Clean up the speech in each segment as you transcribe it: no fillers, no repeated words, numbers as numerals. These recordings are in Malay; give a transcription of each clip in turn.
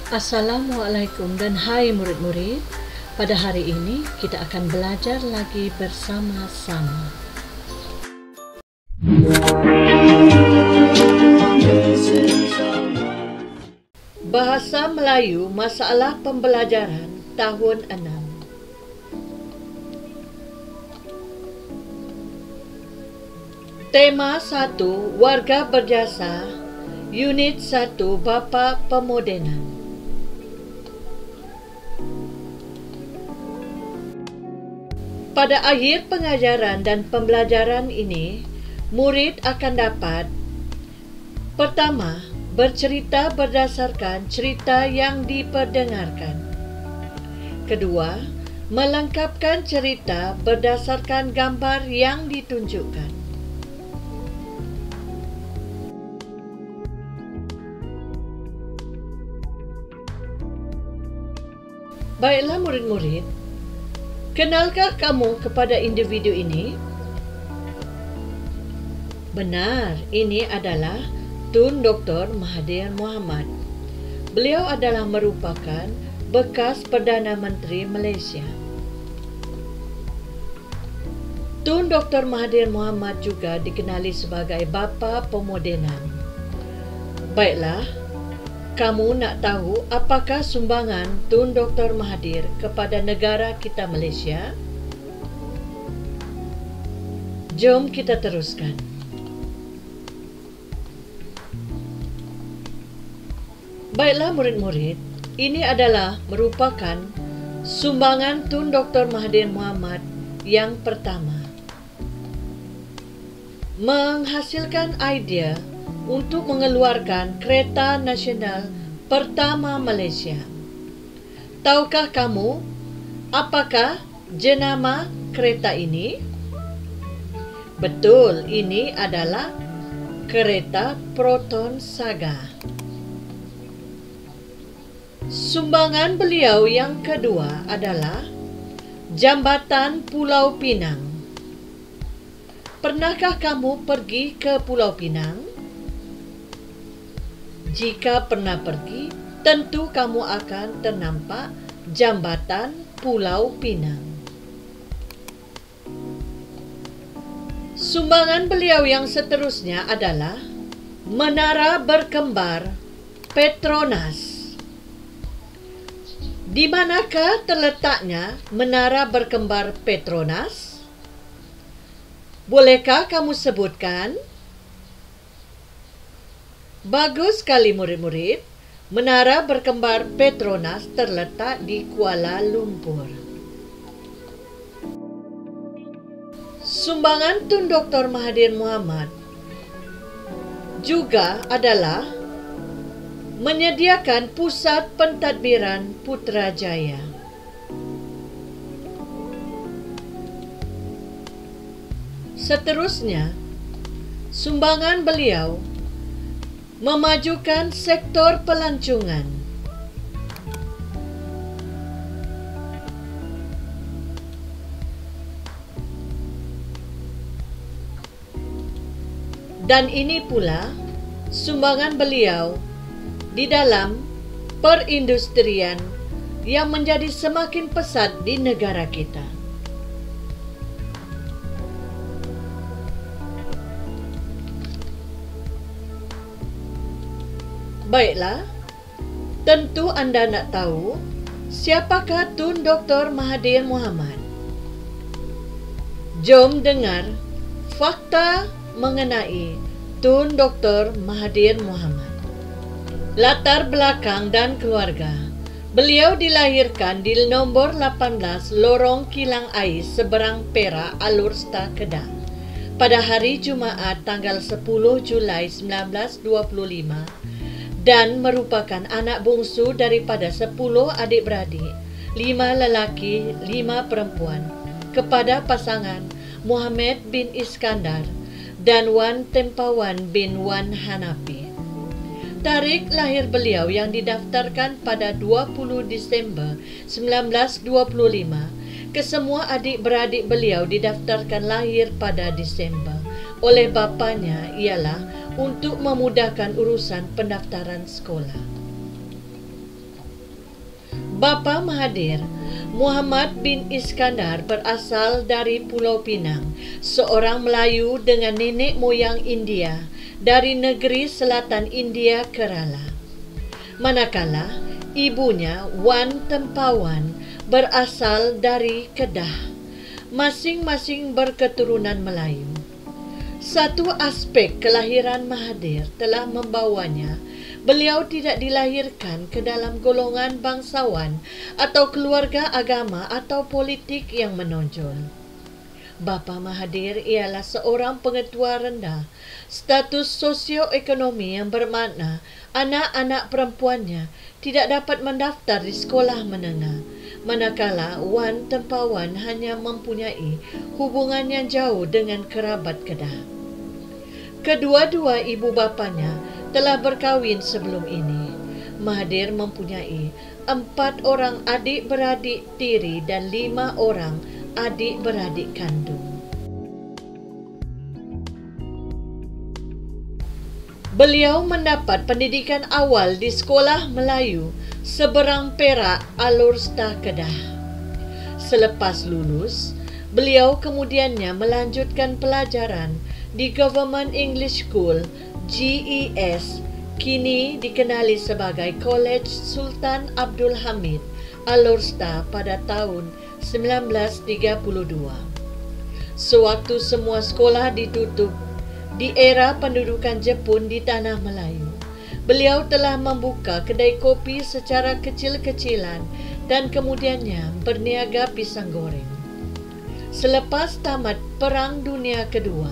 Assalamualaikum dan hai murid-murid. Pada hari ini kita akan belajar lagi bersama-sama. Bahasa Melayu Masalah Pembelajaran tahun 6. Tema 1 Warga Berjasa, Unit 1 Bapa Pemodenan. Pada akhir pengajaran dan pembelajaran ini, murid akan dapat: pertama, bercerita berdasarkan cerita yang diperdengarkan. Kedua, melengkapkan cerita berdasarkan gambar yang ditunjukkan. Baiklah murid-murid, kenalkah kamu kepada individu ini? Benar, ini adalah Tun Dr. Mahathir Mohamad. Beliau adalah merupakan bekas Perdana Menteri Malaysia. Tun Dr. Mahathir Mohamad juga dikenali sebagai Bapa Pemodenan. Baiklah, kamu nak tahu apakah sumbangan Tun Dr. Mahathir kepada negara kita Malaysia? Jom kita teruskan. Baiklah murid-murid, ini adalah merupakan sumbangan Tun Dr. Mahathir Mohamad yang pertama. Menghasilkan idea untuk mengeluarkan kereta nasional pertama Malaysia. Tahukah kamu apakah jenama kereta ini? Betul, ini adalah kereta Proton Saga. Sumbangan beliau yang kedua adalah Jambatan Pulau Pinang. Pernahkah kamu pergi ke Pulau Pinang? Jika pernah pergi, tentu kamu akan ternampak Jambatan Pulau Pinang. Sumbangan beliau yang seterusnya adalah Menara Berkembar Petronas. Di manakah terletaknya Menara Berkembar Petronas? Bolehkah kamu sebutkan? Bagus sekali murid-murid. Menara Berkembar Petronas terletak di Kuala Lumpur. Sumbangan Tun Dr. Mahathir Mohamad juga adalah menyediakan pusat pentadbiran Putrajaya. Seterusnya, sumbangan beliau memajukan sektor pelancongan. Dan ini pula sumbangan beliau di dalam perindustrian yang menjadi semakin pesat di negara kita. Baiklah, tentu anda nak tahu siapakah Tun Dr. Mahathir Mohamad. Jom dengar fakta mengenai Tun Dr. Mahathir Mohamad. Latar belakang dan keluarga. Beliau dilahirkan di nombor 18 Lorong Kilang Ais, Seberang Perak, Alor-Star, Kedah, pada hari Jumaat tanggal 10 Julai 1925 dan merupakan anak bungsu daripada 10 adik-beradik, 5 lelaki, 5 perempuan, kepada pasangan Muhammad bin Iskandar dan Wan Tempawan bin Wan Hanafi. Tarikh lahir beliau yang didaftarkan pada 20 Disember 1925. Kesemua adik-beradik beliau didaftarkan lahir pada Disember oleh bapanya ialah untuk memudahkan urusan pendaftaran sekolah. Bapa Mahathir, Muhammad bin Iskandar, berasal dari Pulau Pinang, seorang Melayu dengan nenek moyang India dari negeri selatan India Kerala. Manakala ibunya Wan Tempawan berasal dari Kedah, masing-masing berketurunan Melayu. Satu aspek kelahiran Mahathir telah membawanya beliau tidak dilahirkan ke dalam golongan bangsawan atau keluarga agama atau politik yang menonjol. Bapa Mahathir ialah seorang pengetua rendah, status sosioekonomi yang bermakna anak-anak perempuannya tidak dapat mendaftar di sekolah menengah, manakala Wan Tempawan hanya mempunyai hubungan yang jauh dengan kerabat Kedah. Kedua-dua ibu bapanya telah berkahwin sebelum ini. Mahathir mempunyai 4 orang adik-beradik tiri dan 5 orang adik-beradik kandung. Beliau mendapat pendidikan awal di Sekolah Melayu Seberang Perak, Alor-Star, Kedah. Selepas lulus, beliau kemudiannya melanjutkan pelajaran di Government English School GES, kini dikenali sebagai College Sultan Abdul Hamid, Alor-Star, pada tahun 1932. Sewaktu semua sekolah ditutup di era pendudukan Jepun di Tanah Melayu, beliau telah membuka kedai kopi secara kecil-kecilan dan kemudiannya berniaga pisang goreng. Selepas tamat Perang Dunia Kedua,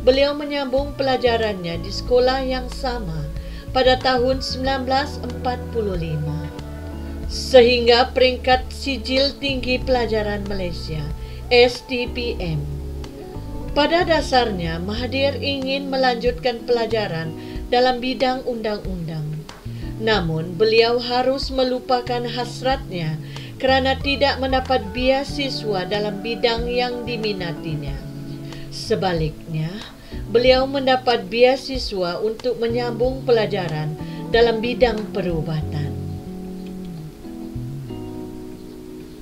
beliau menyambung pelajarannya di sekolah yang sama pada tahun 1945, sehingga peringkat Sijil Tinggi Pelajaran Malaysia (STPM). Pada dasarnya, Mahathir ingin melanjutkan pelajaran dalam bidang undang-undang. Namun, beliau harus melupakan hasratnya kerana tidak mendapat beasiswa dalam bidang yang diminatinya. Sebaliknya, beliau mendapat beasiswa untuk menyambung pelajaran dalam bidang perubatan.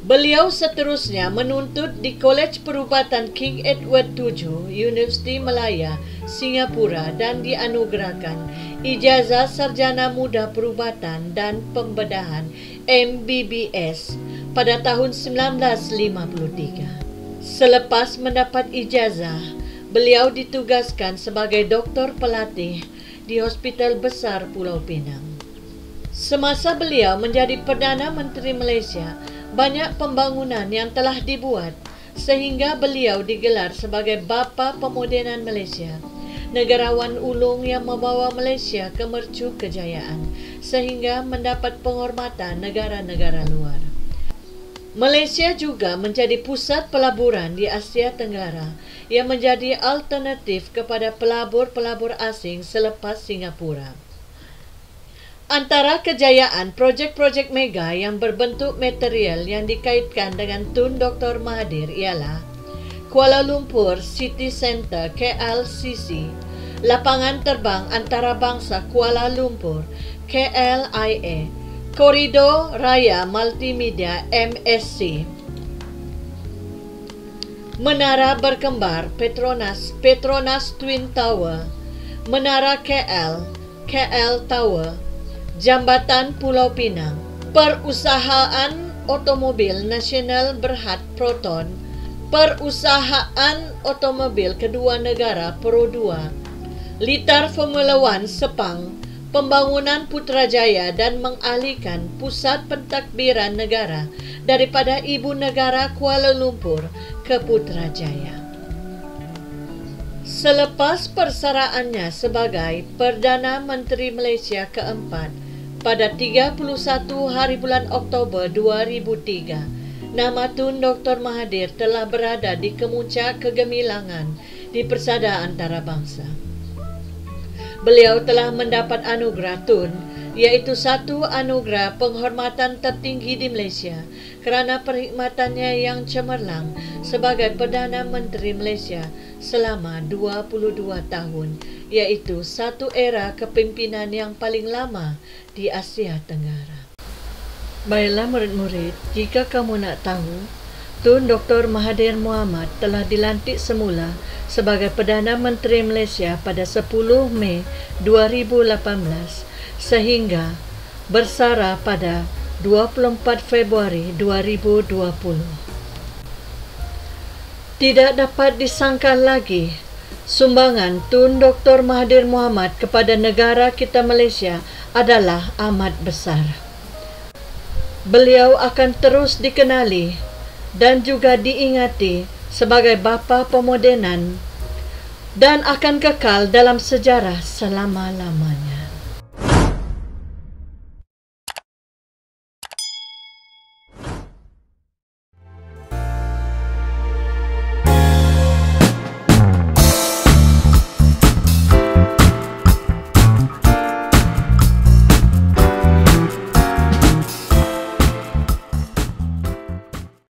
Beliau seterusnya menuntut di Kolej Perubatan King Edward VII, Universiti Malaya, Singapura, dan dianugerahkan ijazah Sarjana Muda Perubatan dan Pembedahan MBBS pada tahun 1953. Selepas mendapat ijazah, beliau ditugaskan sebagai doktor pelatih di Hospital Besar Pulau Pinang. Semasa beliau menjadi Perdana Menteri Malaysia, banyak pembangunan yang telah dibuat sehingga beliau digelar sebagai Bapa Pemodenan Malaysia, negarawan ulung yang membawa Malaysia ke mercu kejayaan sehingga mendapat penghormatan negara-negara luar. Malaysia juga menjadi pusat pelaburan di Asia Tenggara yang menjadi alternatif kepada pelabur-pelabur asing selepas Singapura. Antara kejayaan projek-projek mega yang berbentuk material yang dikaitkan dengan Tun Dr. Mahathir ialah Kuala Lumpur City Centre KLCC, Lapangan Terbang Antarabangsa Kuala Lumpur KLIA, Koridor Raya Multimedia MSC, Menara Berkembar Petronas Twin Tower, Menara KL Tower, Jambatan Pulau Pinang, Perusahaan Otomobil Nasional Berhad Proton, Perusahaan Otomobil Kedua Negara Pro 2, Litar Formula 1 Sepang, pembangunan Putrajaya dan mengalihkan pusat pentadbiran negara daripada ibu negara Kuala Lumpur ke Putrajaya. Selepas persaraannya sebagai Perdana Menteri Malaysia keempat pada 31 hari bulan Oktober 2003, nama Tun Dr. Mahathir telah berada di kemuncak kegemilangan di persada antarabangsa. Beliau telah mendapat anugerah Tun, iaitu satu anugerah penghormatan tertinggi di Malaysia kerana perkhidmatannya yang cemerlang sebagai Perdana Menteri Malaysia selama 22 tahun, iaitu satu era kepimpinan yang paling lama di Asia Tenggara. Baiklah murid-murid, jika kamu nak tahu, Tun Dr. Mahathir Mohamad telah dilantik semula sebagai Perdana Menteri Malaysia pada 10 Mei 2018 sehingga bersara pada 24 Februari 2020. Tidak dapat disangka lagi, sumbangan Tun Dr. Mahathir Mohamad kepada negara kita Malaysia adalah amat besar. Beliau akan terus dikenali dan juga diingati sebagai bapa pemodenan dan akan kekal dalam sejarah selama-lamanya.